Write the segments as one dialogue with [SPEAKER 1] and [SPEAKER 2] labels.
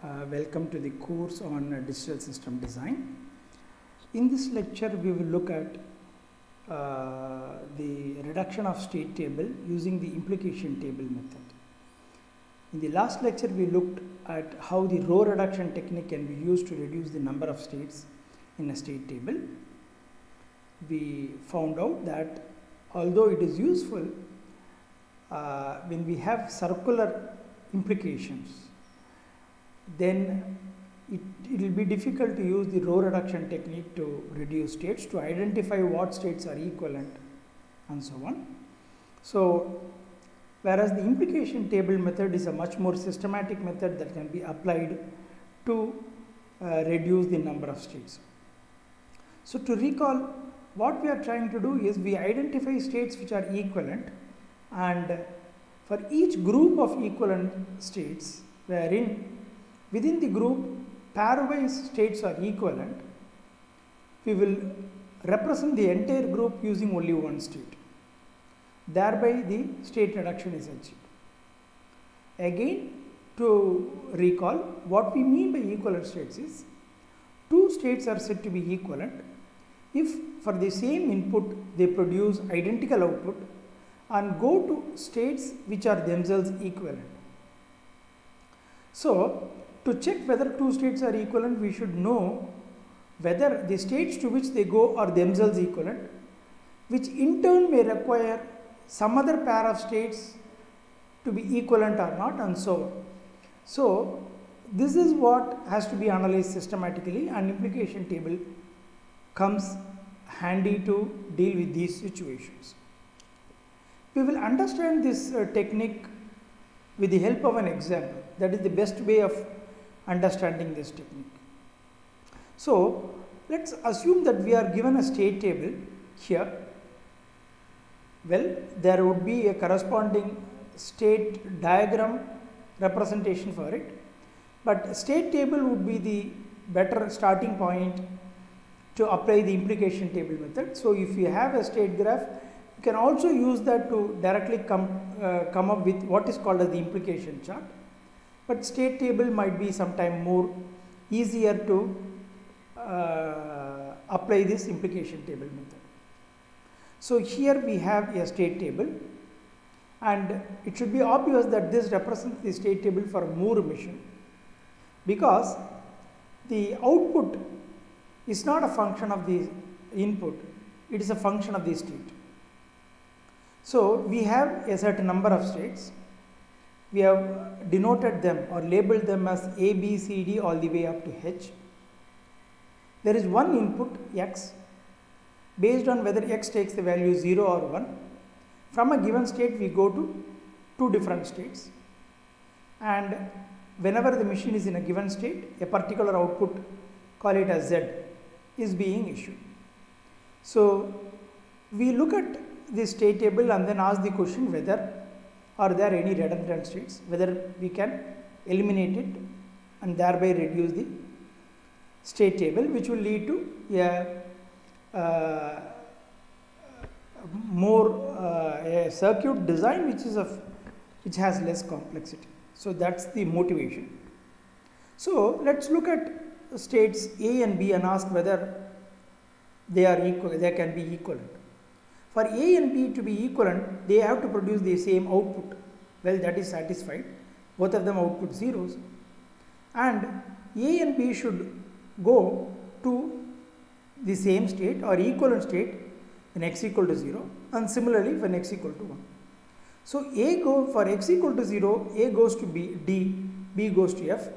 [SPEAKER 1] Welcome to the course on digital system design. In this lecture, we will look at the reduction of state table using the implication table method. In the last lecture, we looked at how the row reduction technique can be used to reduce the number of states in a state table. We found out that although it is useful when we have circular implications, then it will be difficult to use the row reduction technique to reduce states, to identify what states are equivalent and so on. So, whereas the implication table method is a much more systematic method that can be applied to reduce the number of states. So, to recall, what we are trying to do is we identify states which are equivalent, and for each group of equivalent states wherein within the group pairwise states are equivalent, we will represent the entire group using only one state. Thereby the state reduction is achieved. Again, to recall, what we mean by equivalent states is two states are said to be equivalent if for the same input they produce identical output and go to states which are themselves equivalent. So, to check whether two states are equivalent, we should know whether the states to which they go are themselves equivalent, which in turn may require some other pair of states to be equivalent or not, and so on. So, this is what has to be analyzed systematically, and implication table comes handy to deal with these situations. We will understand this technique with the help of an example. That is the best way of understanding this technique. So, let us assume that we are given a state table here. Well, there would be a corresponding state diagram representation for it, but state table would be the better starting point to apply the implication table method. So, if you have a state graph, you can also use that to directly come up with what is called as the implication chart. But state table might be sometime more easier to apply this implication table method. So, here we have a state table, and it should be obvious that this represents the state table for a Moore machine, because the output is not a function of the input, it is a function of the state. So, we have a certain number of states. We have denoted them or labeled them as A, B, C, D all the way up to H. There is one input x. Based on whether x takes the value 0 or 1, from a given state we go to two different states, and whenever the machine is in a given state, a particular output, call it as Z, is being issued. So, we look at the state table and then ask the question whether are there any redundant states, whether we can eliminate it and thereby reduce the state table, which will lead to a a circuit design which has less complexity. So, that is the motivation. So, let us look at states A and B and ask whether they are equal, they can be equivalent. For A and B to be equivalent, they have to produce the same output. Well, that is satisfied, both of them output zeros, and A and B should go to the same state or equivalent state when x equal to 0, and similarly when x equal to 1. So, for x equal to 0, A goes to D, B goes to F.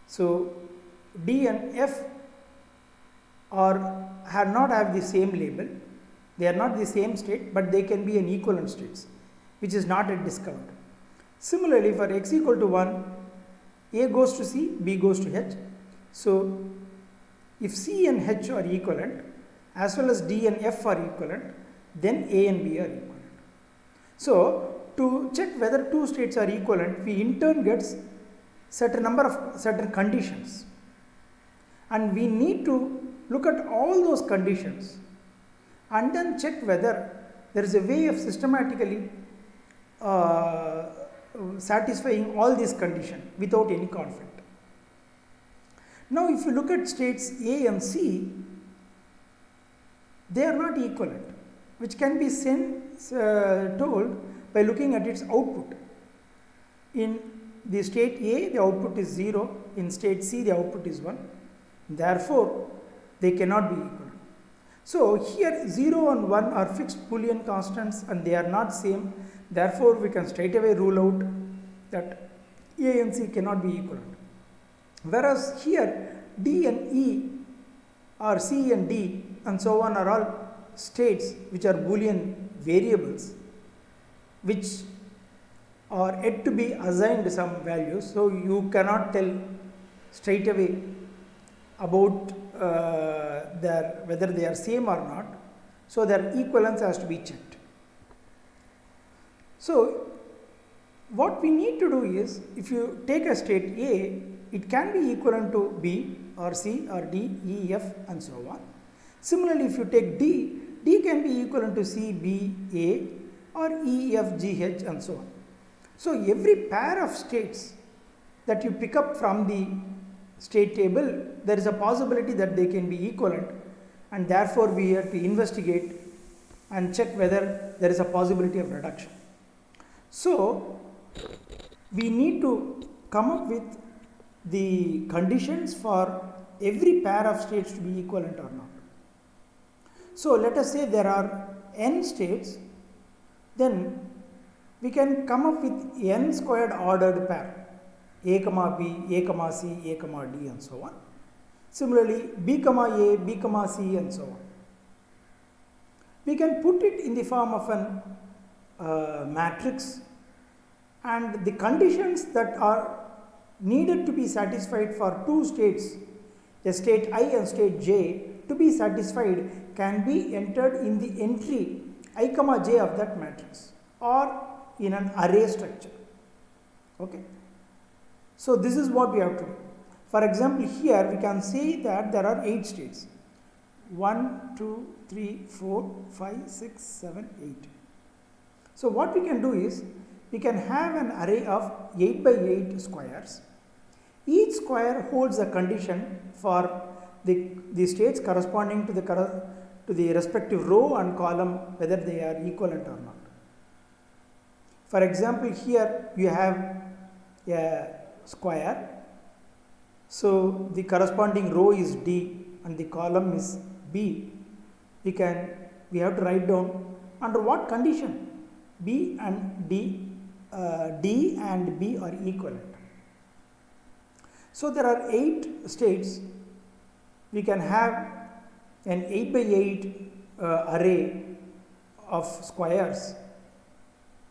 [SPEAKER 1] So, D and F not have the same label. They are not the same state, but they can be an equivalent states, which is not yet discovered. Similarly, for x equal to 1, A goes to C, B goes to H. So, if C and H are equivalent, as well as D and F are equivalent, then A and B are equivalent. So, to check whether two states are equivalent, we in turn get certain conditions, and we need to look at all those conditions and then check whether there is a way of systematically satisfying all these conditions without any conflict. Now if you look at states A and C, they are not equivalent, which can be told by looking at its output. In the state A, the output is 0, in state C, the output is 1, therefore they cannot be equivalent. So here 0 and 1 are fixed Boolean constants and they are not same, therefore we can straight away rule out that A and C cannot be equivalent. Whereas here D and E or C and D and so on are all states which are Boolean variables which are yet to be assigned some values. So you cannot tell straight away about whether they are same or not. So their equivalence has to be checked. So what we need to do is, if you take a state A, it can be equivalent to B or C or D, E, F and so on. Similarly, if you take D, D can be equivalent to C, B, A or E, F, G, H and so on. So every pair of states that you pick up from the state table, there is a possibility that they can be equivalent, and therefore we have to investigate and check whether there is a possibility of reduction. So we need to come up with the conditions for every pair of states to be equivalent or not. So let us say there are n states, then we can come up with n squared ordered pair, A comma B, A comma C, A comma D and so on. Similarly, B comma A, B comma C and so on. We can put it in the form of an matrix, and the conditions that are needed to be satisfied for two states, a state I and state J, to be satisfied can be entered in the entry I comma j of that matrix or in an array structure. Okay. So this is what we have to do. For example, here we can say that there are 8 states. 1, 2, 3, 4, 5, 6, 7, 8. So what we can do is, we can have an array of 8 by 8 squares. Each square holds a condition for the states corresponding to the respective row and column, whether they are equivalent or not. For example, here you have a square, so the corresponding row is D and the column is B. We have to write down under what condition B and D and B are equivalent. So there are 8 states. We can have an 8 by 8 array of squares,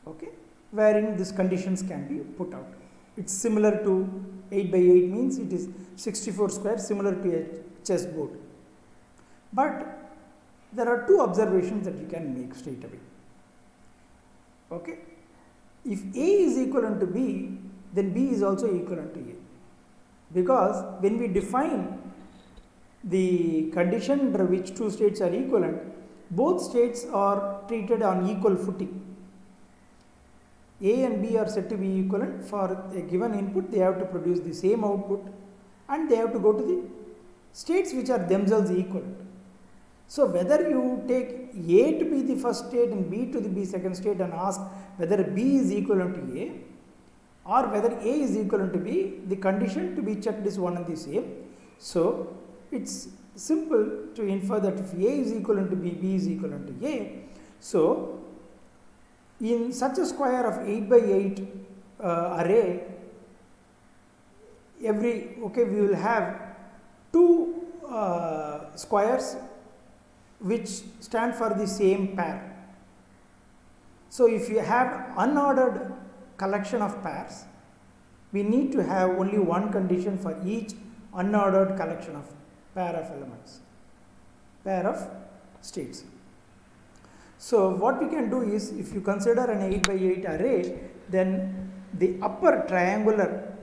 [SPEAKER 1] okay, wherein these conditions can be put out. It's similar to 8 by 8 means it is 64 squares, similar to a chessboard. But there are 2 observations that you can make straight away. Okay, if A is equivalent to B, then B is also equivalent to A, because when we define the condition under which 2 states are equivalent, both states are treated on equal footing. A and B are said to be equivalent. For a given input, they have to produce the same output and they have to go to the states which are themselves equivalent. So whether you take A to be the first state and B to be second state and ask whether B is equivalent to A or whether A is equivalent to B, the condition to be checked is one and the same. So it's simple to infer that if A is equivalent to B, B is equivalent to A. So in such a square of 8 by 8 array, we will have 2 squares which stand for the same pair. So if you have unordered collection of pairs, we need to have only one condition for each unordered collection of pair of elements, pair of states. So what we can do is, if you consider an 8 by 8 array, then the upper triangular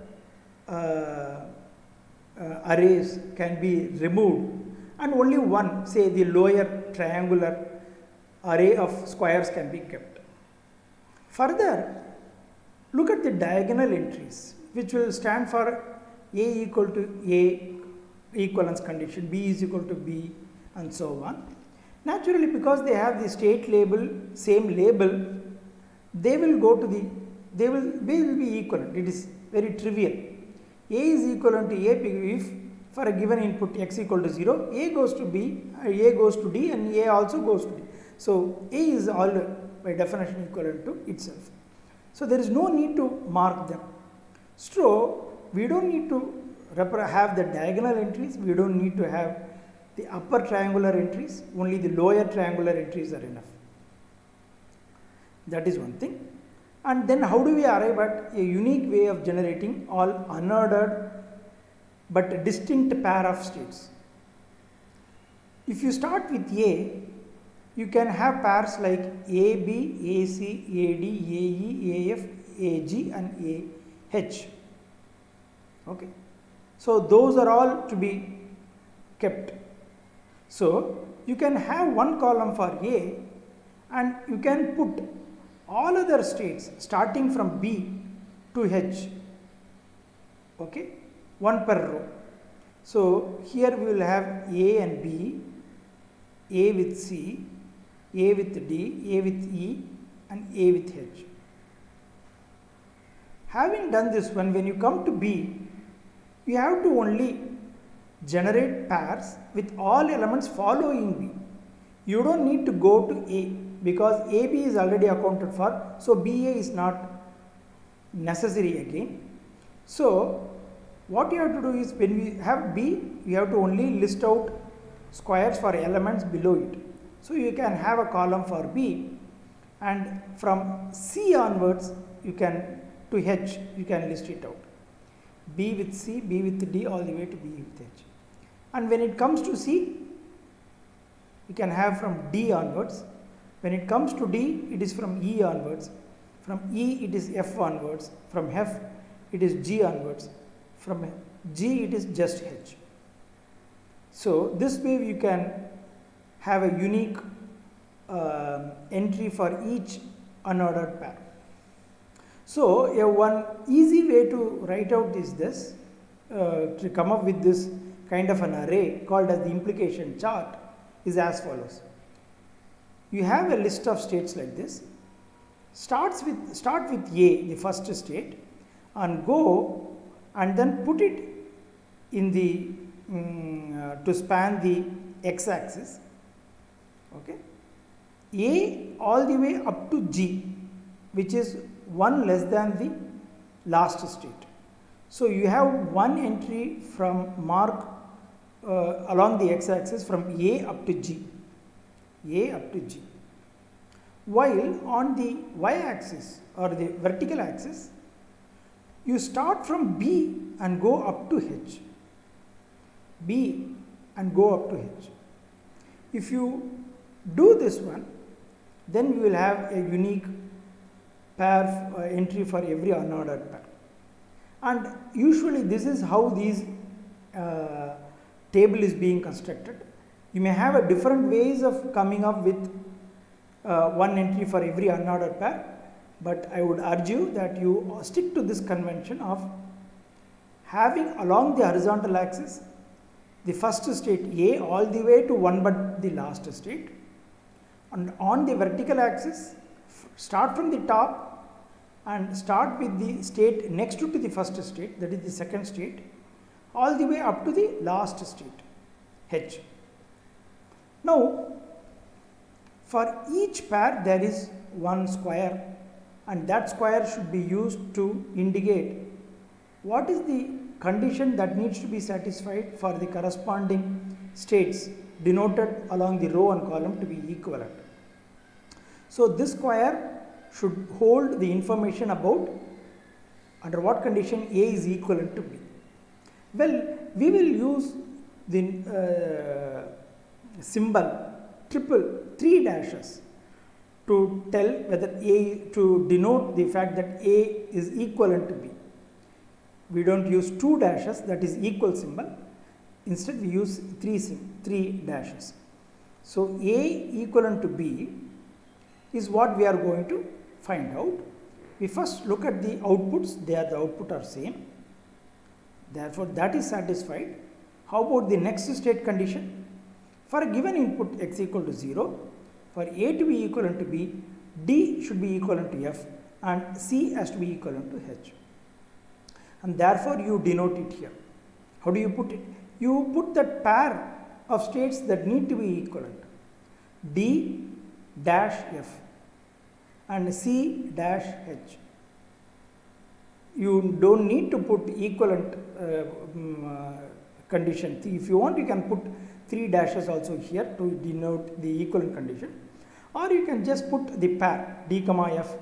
[SPEAKER 1] arrays can be removed and only one, say the lower triangular array of squares can be kept. Further, look at the diagonal entries which will stand for A equal to A equivalence condition, B is equal to B and so on. Naturally, because they have the state label, same label, they will go to the, they will be equivalent. It is very trivial. A is equivalent to A if for a given input x equal to 0, A goes to B, A goes to D and A also goes to D. So, A is all by definition equivalent to itself. So, there is no need to mark them. So, we do not need to have the diagonal entries, we do not need to have the upper triangular entries, only the lower triangular entries are enough. That is one thing. And then how do we arrive at a unique way of generating all unordered but distinct pair of states? If you start with A, you can have pairs like AB, AC, AD, AE, AF, AG and AH. Okay. So, those are all to be kept. So, you can have one column for A and you can put all other states starting from B to H, okay, one per row. So, here we will have A and B, A with C, A with D, A with E and A with H. Having done this one, when you come to B, you have to only generate pairs with all elements following B. You do not need to go to A because AB is already accounted for. So, BA is not necessary again. So, what you have to do is when we have B, you have to only list out squares for elements below it. So, you can have a column for B and from C onwards you can to H you can list it out. B with C, B with D all the way to B with H. And when it comes to C, you can have from D onwards. When it comes to D, it is from E onwards. From E, it is F onwards. From F, it is G onwards. From G, it is just H. So, this way you can have a unique entry for each unordered pair. So, one easy way to write out is this, to come up with this kind of an array called as the implication chart is as follows. You have a list of states like this, start with A, the first state, and go and then put it in the to span the x axis, okay, A all the way up to G, which is one less than the last state. So, you have one entry from mark along the x axis from A up to G, A up to G, while on the y axis or the vertical axis you start from B and go up to H, B and go up to H. If you do this one, then you will have a unique pair entry for every unordered pair. And usually this is how these table is being constructed. You may have a different ways of coming up with one entry for every unordered pair, but I would urge you that you stick to this convention of having along the horizontal axis the first state A all the way to 1 but the last state, and on the vertical axis start from the top and start with the state next to the first state, that is the second state, all the way up to the last state H. Now, for each pair there is one square, and that square should be used to indicate what is the condition that needs to be satisfied for the corresponding states denoted along the row and column to be equivalent. So, this square should hold the information about under what condition A is equivalent to B. Well, we will use the symbol three dashes to tell whether A, to denote the fact that A is equivalent to B. We do not use 2 dashes, that is equal symbol. Instead, we use three dashes. So, A equivalent to B is what we are going to find out. We first look at the outputs, the output are same. Therefore, that is satisfied. How about the next state condition? For a given input x equal to 0, for A to be equivalent to B, D should be equivalent to F and C has to be equivalent to H. And therefore you denote it here. How do you put it? You put that pair of states that need to be equivalent. D dash F and C dash H. You don't need to put equivalent condition. If you want, you can put 3 dashes also here to denote the equivalent condition, or you can just put the pair D comma F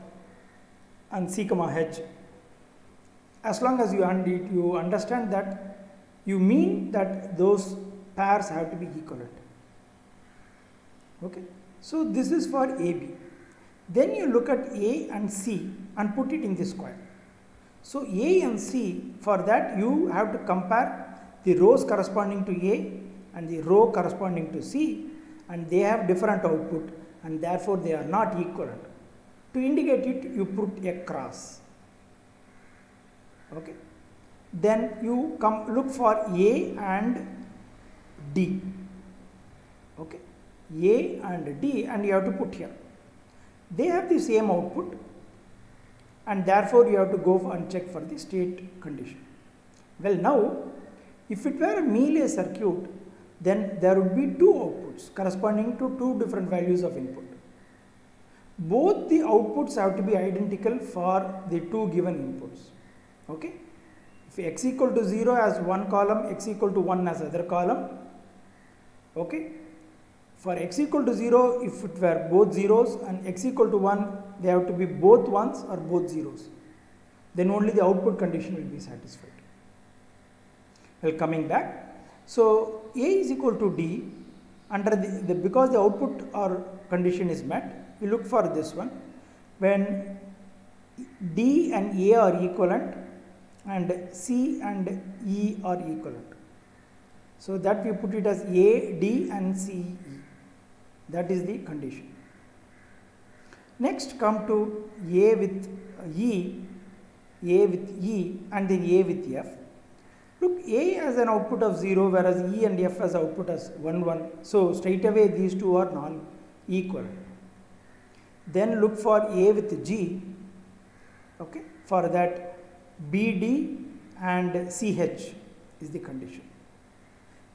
[SPEAKER 1] and C comma H. As long as you understand that you mean that those pairs have to be equivalent. Okay. So this is for AB. Then you look at A and C and put it in the square. So A and C, for that you have to compare the rows corresponding to A and the row corresponding to C, and they have different output and therefore they are not equivalent. To indicate it, you put a cross. Okay. Then you look for A and D. Okay. A and D, and you have to put here. They have the same output, and therefore you have to go and check for the state condition. Well, now if it were a Mealy circuit, then there would be 2 outputs corresponding to 2 different values of input. Both the outputs have to be identical for the 2 given inputs. Okay. If x equal to 0 as one column, x equal to 1 as other column. Okay. For x equal to 0, if it were both zeros, and x equal to 1, they have to be both 1s or both zeros. Then only the output condition will be satisfied. Well, coming back, so A is equal to D, under because the output or condition is met, we look for this one. When D and A are equivalent and C and E are equivalent. So that we put it as A, D and C, E. That is the condition. Next come to A with E, and then A with F. Look, A has an output of 0, whereas E and F has output as 1, 1. So straight away these two are non-equal. Then look for A with G. Okay, for that BD and CH is the condition.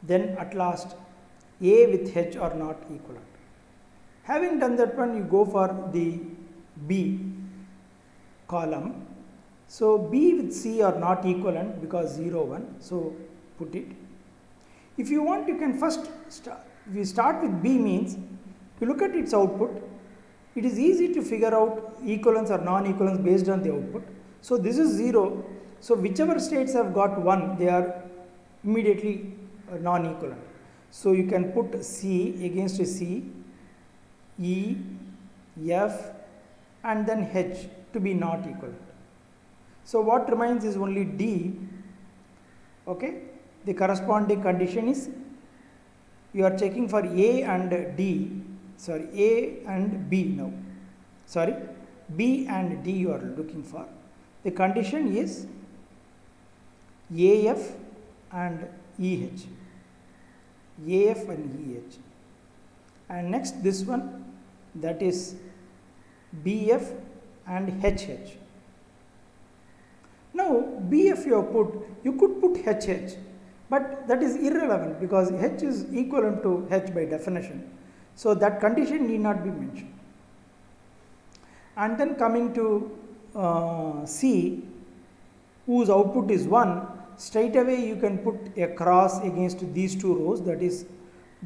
[SPEAKER 1] Then at last A with H are not equivalent. Having done that one, you go for the B column. So B with C are not equivalent because 0, 1. So put it. If you want, you can first we start with B means you look at its output. It is easy to figure out equivalence or non-equivalence based on the output. So this is 0. So whichever states have got 1, they are immediately non-equivalent. So you can put C against C, E, F and then H to be not equivalent. So what remains is only D. Okay, the corresponding condition is you are checking for A and D, sorry, A and B now, sorry, B and D you are looking for. The condition is AF and EH, AF and EH, and next this one, that is BF and HH. Now BF you could put HH, but that is irrelevant because H is equivalent to H by definition. So that condition need not be mentioned. And then coming to C, whose output is 1, straight away you can put a cross against these 2 rows, that is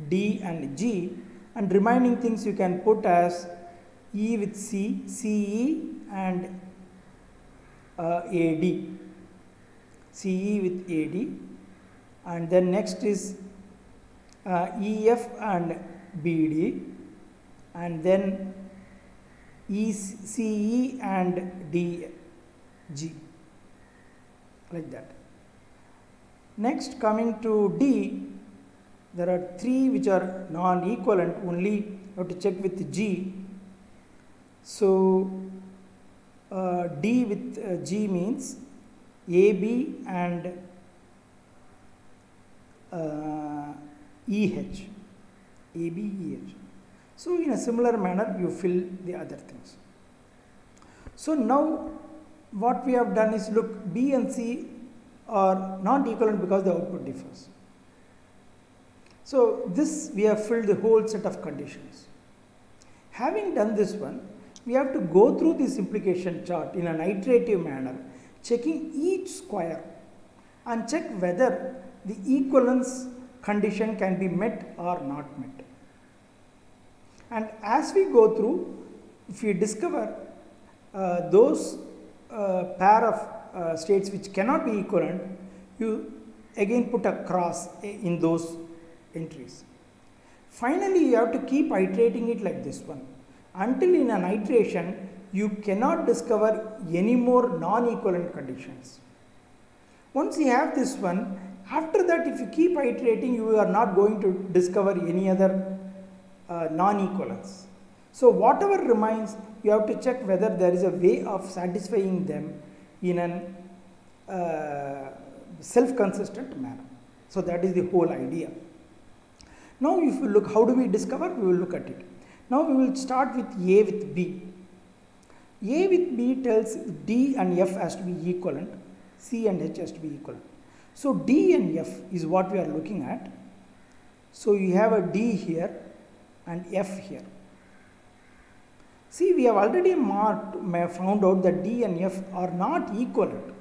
[SPEAKER 1] D and G, and remaining things you can put as E with C, CE and AD, CE with AD, and then next is EF and BD, and then ECE and DG, like that. Next, coming to D, there are 3 which are non-equivalent, only you have to check with G. So D with G means AB and EH, AB, EH. So in a similar manner you fill the other things. So now what we have done is, look, B and C are not equivalent because the output differs. So this we have filled the whole set of conditions. Having done this one, we have to go through this implication chart in an iterative manner, checking each square and check whether the equivalence condition can be met or not met. And as we go through, if we discover those pair of states which cannot be equivalent, you again put a cross in those entries. Finally, you have to keep iterating it like this one, until in an iteration you cannot discover any more non-equivalent conditions. Once you have this one, after that if you keep iterating, you are not going to discover any other non-equivalence. So whatever remains, you have to check whether there is a way of satisfying them in an self-consistent manner. So that is the whole idea. Now if you look, how do we discover? We will look at it. Now we will start with A with B. A with B tells D and F has to be equivalent, C and H has to be equivalent. So D and F is what we are looking at. So you have a D here and F here. See, we have already found out that D and F are not equivalent,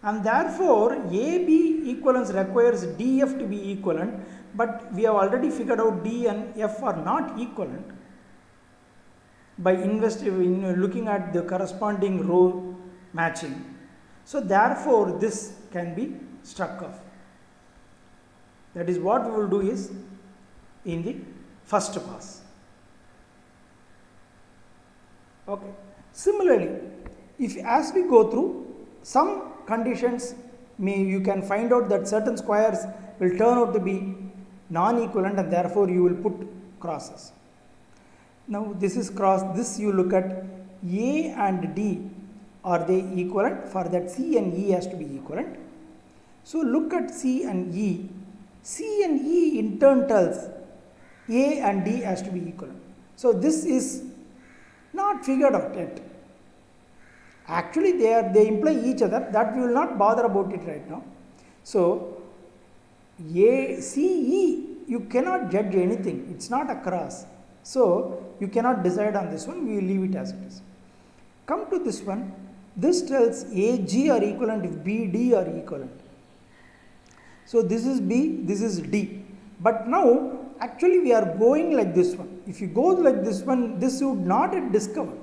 [SPEAKER 1] and therefore AB equivalence requires DF to be equivalent, but we have already figured out D and F are not equivalent by looking at the corresponding row matching. So therefore this can be struck off. That is what we will do is in the first pass. Okay. Similarly, if as we go through, some conditions you can find out that certain squares will turn out to be non-equivalent, and therefore you will put crosses. Now this is cross, this you look at A and D, are they equivalent? For that C and E has to be equivalent. So look at C and E. C and E in turn tells A and D has to be equivalent. So this is not figured out yet. Actually they imply each other, that we will not bother about it right now. So A, C, E, you cannot judge anything, it's not a cross. So you cannot decide on this one, we will leave it as it is. Come to this one, this tells A, G are equivalent if B, D are equivalent. So this is B, this is D. But now actually we are going like this one. If you go like this one, this you would not have discovered.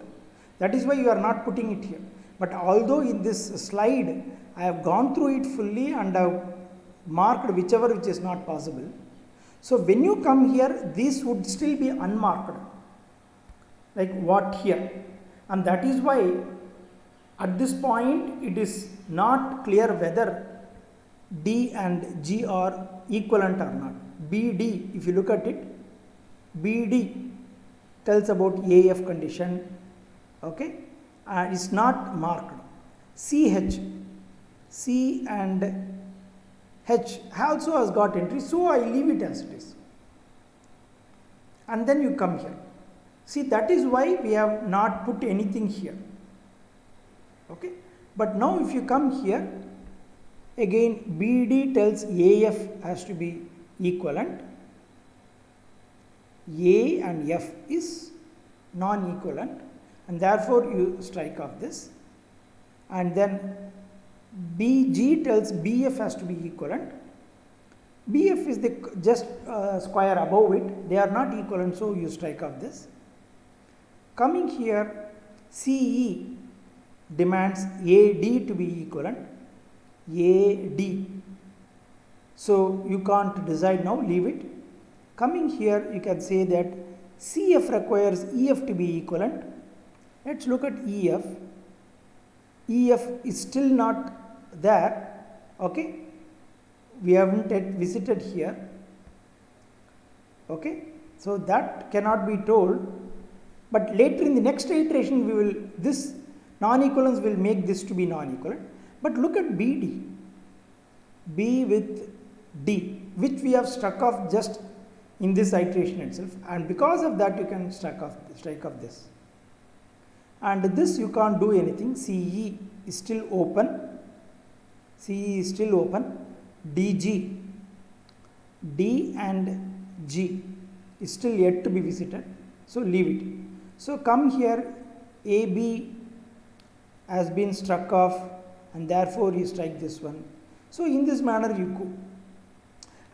[SPEAKER 1] That is why you are not putting it here. But although in this slide I have gone through it fully and I have marked whichever which is not possible. So when you come here, these would still be unmarked, like what here. And that is why at this point it is not clear whether D and G are equivalent or not. BD, if you look at it, BD tells about AF condition, okay, and it's not marked. CH, C and H also has got entry, so I leave it as it is. And then you come here. See, that is why we have not put anything here. Okay, but now if you come here, again BD tells AF has to be equivalent. A and F is non-equivalent, and therefore you strike off this. And then BG tells BF has to be equivalent. BF is the just square above it, they are not equivalent, so you strike off this. Coming here, CE demands AD to be equivalent, AD. So you can't decide now, leave it. Coming here, you can say that CF requires EF to be equivalent. Let's look at EF. EF is still not there, okay. We haven't yet visited here, okay. So that cannot be told, but later in the next iteration we will, this non-equivalence will make this to be non-equivalent. But look at BD. B with D, which we have struck off just in this iteration itself, and because of that you can strike off this. And this you can't do anything. CE is still open. CE is still open. DG, D and G is still yet to be visited. So leave it. So come here, AB has been struck off, and therefore you strike this one. So in this manner you go.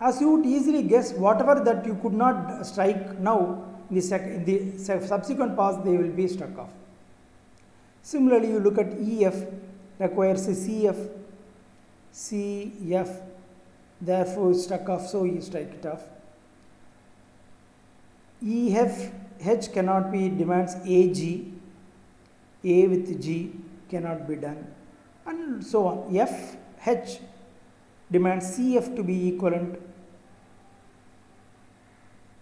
[SPEAKER 1] As you would easily guess, whatever that you could not strike now, in the subsequent pass they will be struck off. Similarly, you look at EF, requires a CF, CF, therefore struck off, so you strike it off. EF, H cannot be, demands AG, A with G cannot be done, and so on. F, H demands CF to be equivalent,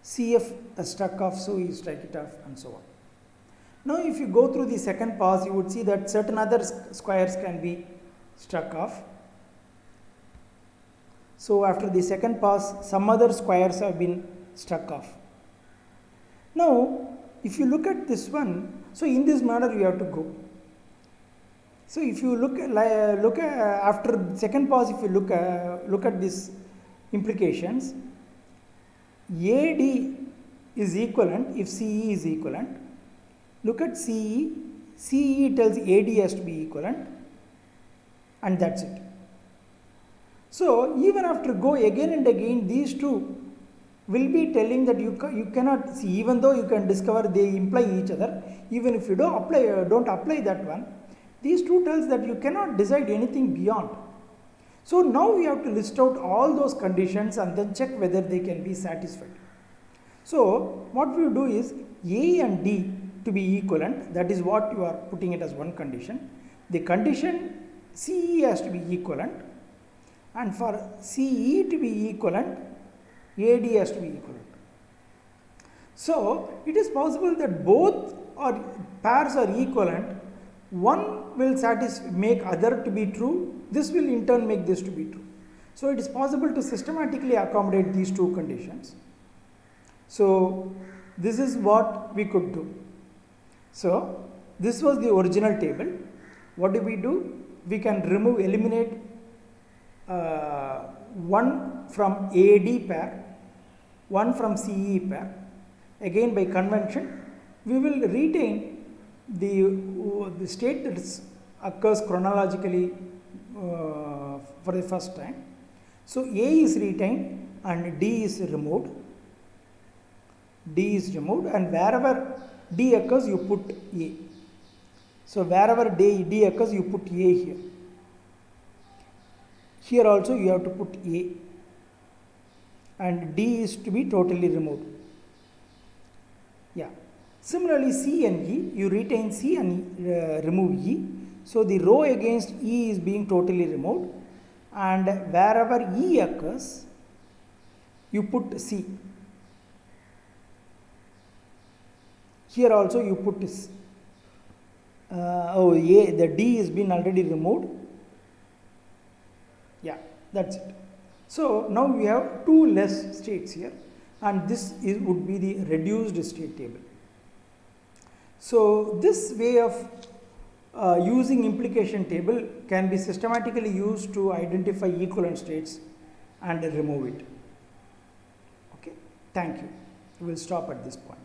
[SPEAKER 1] CF struck off, so you strike it off, and so on. Now if you go through the second pass, you would see that certain other squares can be struck off. So after the second pass, some other squares have been struck off. Now if you look at this one, so in this manner you have to go. So if you look after the second pass, if you look at these implications, AD is equivalent if CE is equivalent. Look at CE, CE tells AD has to be equivalent, and that's it. So even after go again and again, these two will be telling that you cannot see, even though you can discover they imply each other, even if you don't apply that one, these two tells that you cannot decide anything beyond. So now we have to list out all those conditions and then check whether they can be satisfied. So what we do is A and D to be equivalent, that is what you are putting it as one condition. The condition CE has to be equivalent, and for CE to be equivalent, AD has to be equivalent. So it is possible that both pairs are equivalent. One will make other to be true. This will in turn make this to be true. So it is possible to systematically accommodate these two conditions. So this is what we could do. So this was the original table. What do? We can eliminate one from AD pair, one from CE pair. Again by convention, we will retain the state that occurs chronologically for the first time. So A is retained and D is removed. D is removed, and wherever D occurs you put A. So wherever D occurs you put A here. Here also you have to put A, and D is to be totally removed. Yeah. Similarly, C and E, you retain C and remove E. So the row against E is being totally removed, and wherever E occurs you put C. Here also you put this. The D is been already removed. Yeah, that's it. So now we have two less states here, and this would be the reduced state table. So this way of using implication table can be systematically used to identify equivalent states and remove it. Okay, thank you. We will stop at this point.